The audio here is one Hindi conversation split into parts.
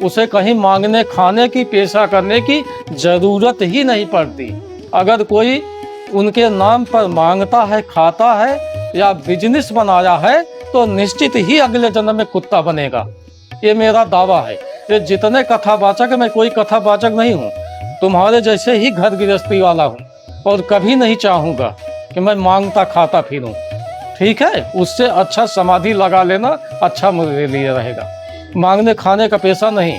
उसे कहीं मांगने खाने की पेशा करने की जरूरत ही नहीं पड़ती। अगर कोई उनके नाम पर मांगता है, खाता है या बिजनेस बनाया है तो निश्चित ही अगले जन्म में कुत्ता बनेगा। ये मेरा दावा है। ये जितने कथावाचक, मैं कोई कथावाचक नहीं हूँ, तुम्हारे जैसे ही घर गृहस्थी वाला हूँ और कभी नहीं चाहूँगा कि मैं मांगता खाता फिरूँ। ठीक है, उससे अच्छा समाधि लगा लेना अच्छा मेरे लिए रहेगा। मांगने खाने का पेशा नहीं।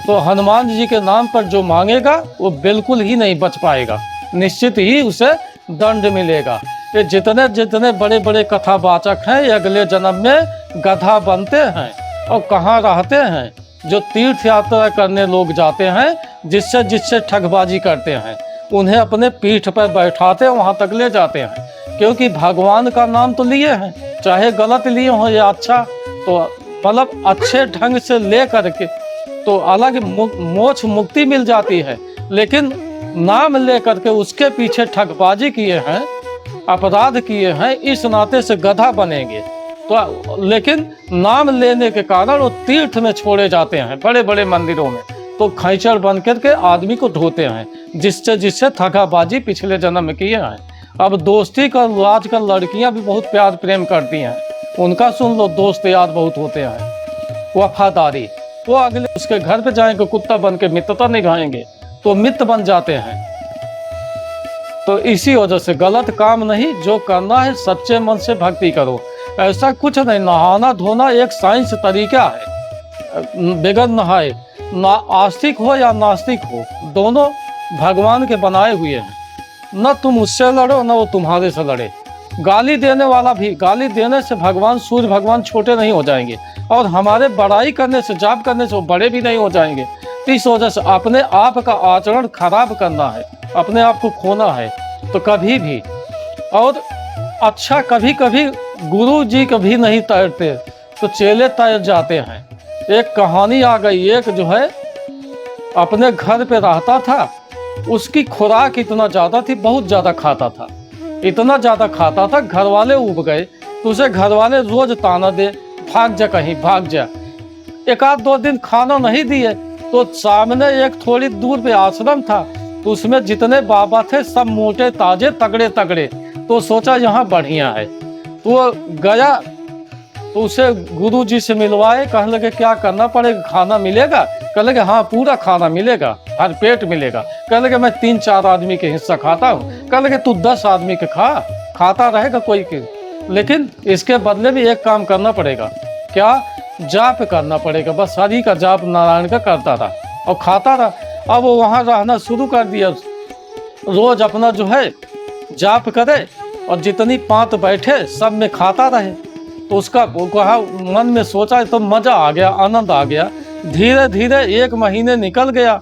तो हनुमान जी के नाम पर जो मांगेगा वो बिल्कुल ही नहीं बच पाएगा, निश्चित ही उसे दंड मिलेगा। ये जितने जितने बड़े बड़े कथावाचक हैं ये अगले जन्म में गधा बनते हैं और कहाँ रहते हैं, जो तीर्थ यात्रा करने लोग जाते हैं, जिससे जिससे ठगबाजी करते हैं, उन्हें अपने पीठ पर बैठाते हैं, वहाँ तक ले जाते हैं। क्योंकि भगवान का नाम तो लिए हैं, चाहे गलत लिए हो या अच्छा, तो मतलब अच्छे ढंग से ले करके तो अलग मोक्ष मुक्ति मिल जाती है। लेकिन नाम ले करके उसके पीछे ठगबाजी किए हैं, अपराध किए हैं, इस नाते से गधा बनेंगे। तो लेकिन नाम लेने के कारण वो तीर्थ में छोड़े जाते हैं, बड़े बड़े मंदिरों में, तो खैचड़ बन करके आदमी को ढोते हैं, जिससे जिससे ठगाबाजी पिछले जन्म में किए हैं। अब दोस्ती का आजकल लड़कियां भी बहुत प्यार प्रेम करती हैं, उनका सुन लो, दोस्त यार बहुत होते हैं। वफादारी, वो अगले उसके घर पे जाएंगे, कुत्ता बन के मित्रता निभाएंगे तो मित्र बन जाते हैं। तो इसी वजह से गलत काम नहीं, जो करना है सच्चे मन से भक्ति करो। ऐसा कुछ नहीं, नहाना धोना एक साइंस तरीका है। बगैर नहाए ना आस्तिक हो या नास्तिक हो, दोनों भगवान के बनाए हुए हैं। न तुम उससे लड़ो न वो तुम्हारे से लड़े। गाली देने वाला भी, गाली देने से भगवान सूर्य भगवान छोटे नहीं हो जाएंगे, और हमारे बड़ाई करने से, जाप करने से वो बड़े भी नहीं हो जाएंगे। तो इस वजह से अपने आप का आचरण खराब करना है, अपने आप को खोना है तो कभी भी। और अच्छा, कभी कभी गुरु जी कभी नहीं तैरते तो चेले तैर जाते हैं। एक कहानी आ गई, एक जो है अपने घर पे रहता था, उसकी खुराक इतना ज़्यादा थी, बहुत ज़्यादा खाता था, इतना ज़्यादा खाता था, घर वाले उब गए। तो उसे घर वाले रोज ताना दे, भाग जा कहीं, भाग जा। एक आध दो दिन खाना नहीं दिए तो सामने एक थोड़ी दूर पे आश्रम था, तो उसमें जितने बाबा थे सब मोटे ताजे तगड़े तगड़े। तो सोचा यहाँ बढ़िया है, तो गया, तो उसे गुरु जी से मिलवाए। कहने लगे क्या करना पड़ेगा, खाना मिलेगा? कहने लगे हाँ पूरा खाना मिलेगा, हर पेट मिलेगा। कहने लगे मैं 3-4 आदमी के हिस्सा खाता हूँ। कहने लगे तू 10 आदमी के खाता रहेगा कोई के, लेकिन इसके बदले भी एक काम करना पड़ेगा। क्या? जाप करना पड़ेगा। बस हरि का जाप नारायण का करता रहा और खाता रहा। अब वो वहाँ रहना शुरू कर दिया, रोज अपना जो है जाप करे और जितनी पांत बैठे सब में खाता रहे। तो उसका कहा, मन में सोचा तो मजा आ गया, आनंद आ गया। धीरे धीरे 1 महीने निकल गया,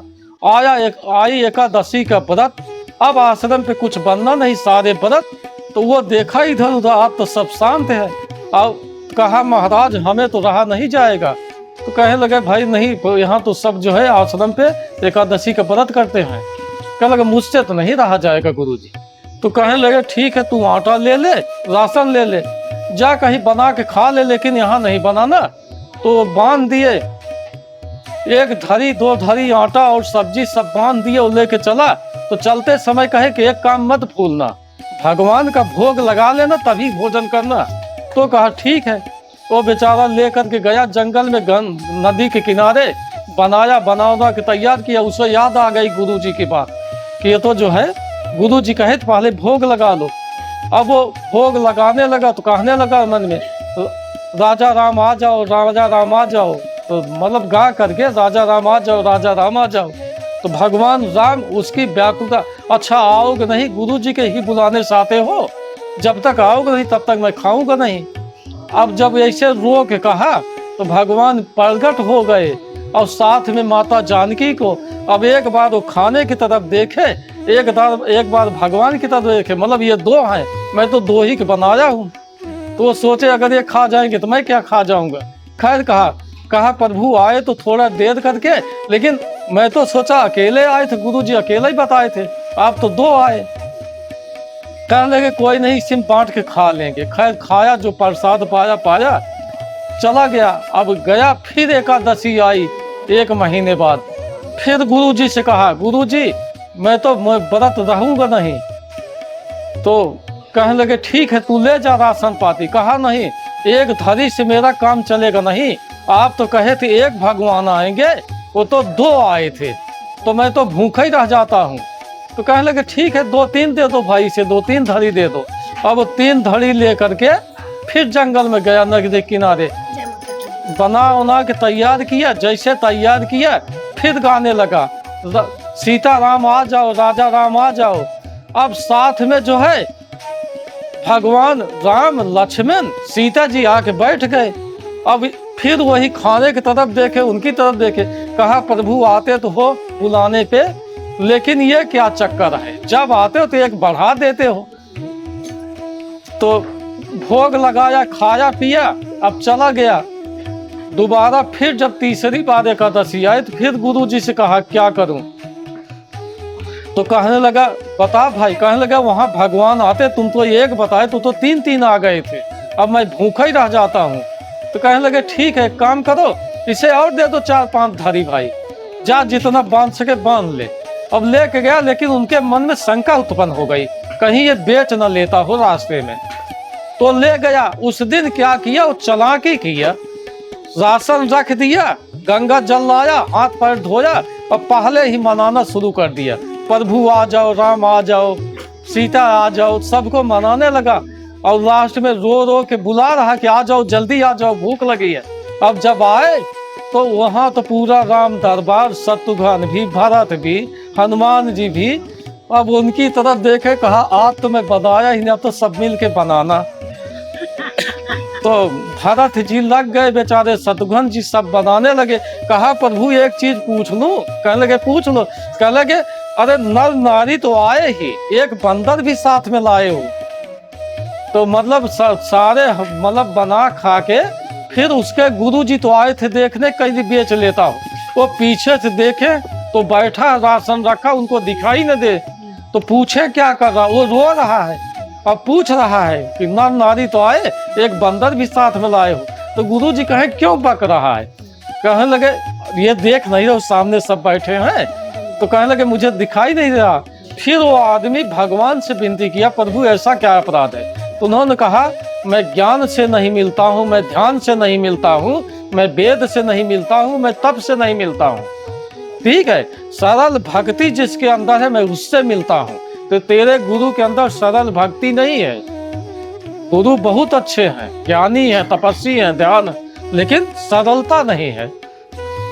आई एकादशी का व्रत। अब आश्रम पे कुछ बनना नहीं, सारे व्रत। तो वो देखा इधर उधर, आप तो सब शांत है। अब कहा महाराज हमें तो रहा नहीं जाएगा। तो कहने लगे भाई नहीं, यहाँ तो सब जो है आश्रम पे एकादशी का व्रत करते हैं। कहने लगे मुझसे तो नहीं रहा जाएगा गुरुजी। तो कहने लगे ठीक है, तू आटा ले ले, राशन ले ले, जा कहीं बना के खा ले, लेकिन यहाँ नहीं बनाना। तो बांध दिए, 1 धरी 2 धरी आटा और सब्जी सब बांध दिए और लेके चला। तो चलते समय कहे कि एक काम मत भूलना, भगवान का भोग लगा लेना तभी भोजन करना। तो कहा ठीक है। वो बेचारा लेकर के गया जंगल में, नदी के किनारे बनाया, बना के तैयार किया। उसे याद आ गई गुरु जी की बात कि ये तो जो है गुरु जी कहे तो पहले भोग लगा लो। अब वो भोग लगाने लगा तो कहने लगा मन में, राजा राम आ जाओ, राजा राम आ जाओ। तो मतलब गा करके राजा राम आ जाओ, राजा राम आ जाओ। तो भगवान राम उसकी व्याकुलता, अच्छा आओगे नहीं, गुरु जी के ही बुलाने से आते हो, जब तक आओगे नहीं तब तक मैं खाऊंगा नहीं। अब जब ऐसे रो के कहा तो भगवान प्रगट हो गए और साथ में माता जानकी को। अब एक बार वो खाने की तरफ देखे, एक बार भगवान की तरफ देखे, मतलब ये 2 हैं, मैं तो 2 ही बनाया हूँ। तो वो सोचे अगर ये खा जाएंगे तो मैं क्या खा जाऊंगा। खैर कहा प्रभु आए तो थोड़ा देर करके, लेकिन मैं तो सोचा अकेले आए थे, गुरु जी अकेले ही बताए थे, आप तो 2 आए। कहने लगे कोई नहीं, सिम बांट के खा लेंगे। खैर खाया, जो प्रसाद पाया, चला गया। अब गया फिर एकादशी आई, 1 महीने बाद फिर गुरुजी से कहा, गुरुजी मैं व्रत रहूंगा नहीं। तो कहने लगे ठीक है तू ले जा राशन पाती। कहा नहीं, एक धरी से मेरा काम चलेगा नहीं। आप तो कहे थे 1 भगवान आएंगे, वो तो 2 आए थे, तो मैं तो भूखा ही रह जाता हूँ। तो कहने लगे ठीक है 2-3 दे दो भाई से, 2-3 धरी दे दो। अब 3 धरी ले करके फिर जंगल में गया, नदी किनारे बना के तैयार किया। जैसे तैयार किया फिर गाने लगा, सीता राम आ जाओ, राजा राम आ जाओ। अब साथ में जो है भगवान राम, लक्ष्मण, सीता जी आके बैठ गए। अब फिर वही खाने की तरफ देखे, उनकी तरफ देखे। कहा प्रभु आते तो हो बुलाने पे, लेकिन ये क्या चक्कर है, जब आते हो तो 1 बढ़ा देते हो। तो भोग लगाया, खाया पिया, अब चला गया। दोबारा फिर जब तीसरी बार एकादशी आई तो फिर गुरुजी से कहा क्या करूं। तो कहने लगा बता भाई। कहने लगा वहां भगवान आते, तुम तो 1 बताए, तो 3-3 आ गए थे, अब मैं भूखा ही रह जाता हूँ। तो कहने लगे ठीक है काम करो, इसे और दे दो 4-5 धरी भाई, जा जितना बांध सके बांध ले। अब लेके गया, लेकिन उनके मन में शंका उत्पन्न हो गई, कहीं ये बेच न लेता हो रास्ते में। तो ले गया। उस दिन क्या किया, वो चालाकी किया, राशन रख दिया, गंगा जल लाया, हाथ पैर धोया और पहले ही मनाना शुरू कर दिया, प्रभु आ जाओ, राम आ जाओ, सीता आ जाओ, सबको मनाने लगा। और लास्ट में रो रो के बुला रहा कि आ जाओ, जल्दी आ जाओ, भूख लगी है। अब जब आए तो वहाँ तो पूरा राम दरबार, शत्रुघ्न भी, भरत भी, हनुमान जी भी। अब उनकी तरफ देखे, कहा आज तो मैं बनाया ही नहीं, अब तो सब मिल के बनाना। तो भरत जी लग गए बेचारे, शत्रुघ्न जी सब बनाने लगे। कहा प्रभु एक चीज पूछ लूं। कहने लगे पूछ लो। कहने लगे अरे नर नारी तो आए ही, 1 बंदर भी साथ में लाए हो। तो मतलब सारे मतलब बना खा के फिर उसके गुरुजी तो आए थे देखने, कहीं बेच लेता हो। वो पीछे से देखे तो बैठा राशन रखा, उनको दिखाई न दे, तो पूछे क्या कर रहा, वो रो रहा है। अब पूछ रहा है कि नर नारी तो आए, 1 बंदर भी साथ में लाए हो। तो गुरुजी कहे क्यों बक रहा है। कहने लगे ये देख नहीं रहे सामने सब बैठे हैं। तो कहने लगे मुझे दिखाई नहीं रहा। फिर वो आदमी भगवान से विनती किया, प्रभु ऐसा क्या अपराध है। तो उन्होंने कहा मैं ज्ञान से नहीं मिलता हूँ, मैं ध्यान से नहीं मिलता हूँ, मैं वेद से नहीं मिलता हूँ, मैं तप से नहीं मिलता हूँ। ठीक है, सरल भक्ति जिसके अंदर है मैं उससे मिलता हूँ। तो तेरे गुरु के अंदर सरल भक्ति नहीं है। गुरु बहुत अच्छे हैं, ज्ञानी हैं, तपस्वी हैं, ध्यान, लेकिन सरलता नहीं है।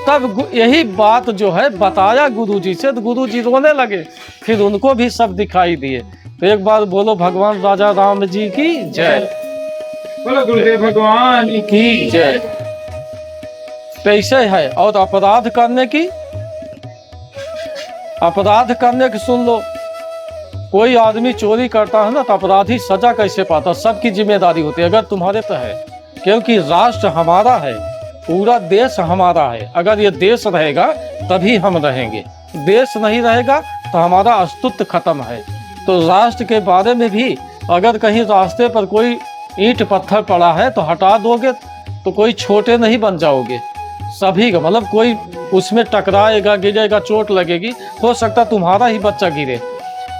तब यही बात जो है बताया गुरुजी से, तो गुरुजी रोने लगे। फिर उनको भी सब दिखाई दिए। तो एक बार बोलो भगवान राजा राम जी की जय, बोलो गुरुदेव भगवान की जय। कैसे है। और अपराध करने की सुन लो। कोई आदमी चोरी करता है ना, तो अपराधी सजा कैसे पाता, सबकी जिम्मेदारी होती है। अगर तुम्हारे पे है, क्योंकि राष्ट्र हमारा है, पूरा देश हमारा है। अगर ये देश रहेगा तभी हम रहेंगे, देश नहीं रहेगा तो हमारा अस्तित्व खत्म है। तो राष्ट्र के बारे में भी अगर कहीं रास्ते पर कोई ईंट पत्थर पड़ा है तो हटा दोगे तो कोई छोटे नहीं बन जाओगे। सभी का मतलब कोई उसमें टकराएगा, गिरेगा, चोट लगेगी, हो सकता तुम्हारा ही बच्चा गिरे।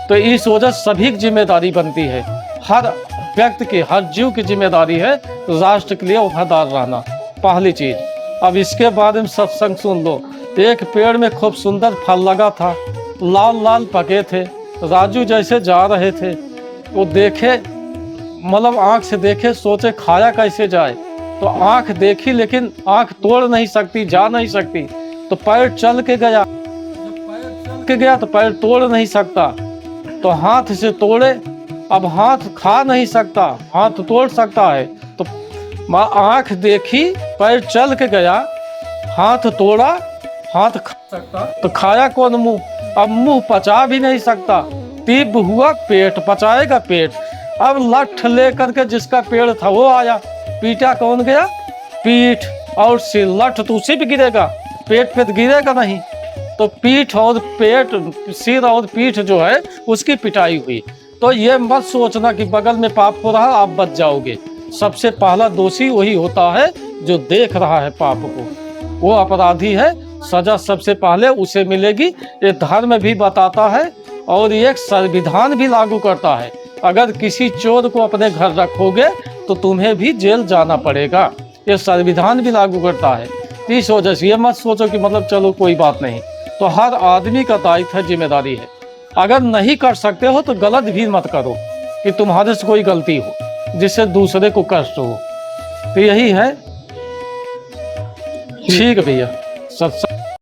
तो इस वजह सभी की जिम्मेदारी बनती है, हर व्यक्ति की, हर जीव की जिम्मेदारी है राष्ट्र के लिए वफादार रहना, पहली चीज। अब इसके बारे में सत्संग सुन लो। एक पेड़ में खूब सुंदर फल लगा था, लाल लाल पके थे। राजू जैसे जा रहे थे, वो देखे, मतलब आंख से देखे, सोचे खाया कैसे जाए। तो आंख देखी लेकिन आंख तोड़ नहीं सकती, जा नहीं सकती, तो पैर चल के गया। तो पैर तोड़ नहीं सकता, तो हाथ से तोड़े। अब हाथ खा नहीं सकता, हाथ तोड़ सकता है। तो आंख देखी, पैर चल के गया, हाथ तोड़ा, हाथ खा सकता तो खाया कौन मुंह। अब मुंह पचा भी नहीं सकता, तीव्र हुआ पेट, पचाएगा पेट। अब लठ लेकर के जिसका पेड़ था वो आया, पीटा कौन गया, पीठ और सिर। लठ तो उसी पे गिरेगा, पेट पे तो गिरेगा नहीं। तो पीठ और पेट, सिर और पीठ जो है उसकी पिटाई हुई। तो ये मत सोचना कि बगल में पाप हो रहा आप बच जाओगे। सबसे पहला दोषी वही होता है जो देख रहा है पाप को, वो अपराधी है। सजा सबसे पहले उसे मिलेगी। ये धर्म भी बताता है और ये एक संविधान भी लागू करता है। अगर किसी चोर को अपने घर रखोगे तो तुम्हें भी जेल जाना पड़ेगा, ये संविधान भी लागू करता है। तो इस वजह से ये मत सोचो कि मतलब चलो कोई बात नहीं। तो हर आदमी का दायित्व है, जिम्मेदारी है। अगर नहीं कर सकते हो तो गलत भी मत करो कि तुम्हारे से कोई गलती हो जिससे दूसरे को कष्ट हो। तो यही है। ठीक है भैया, सत्संग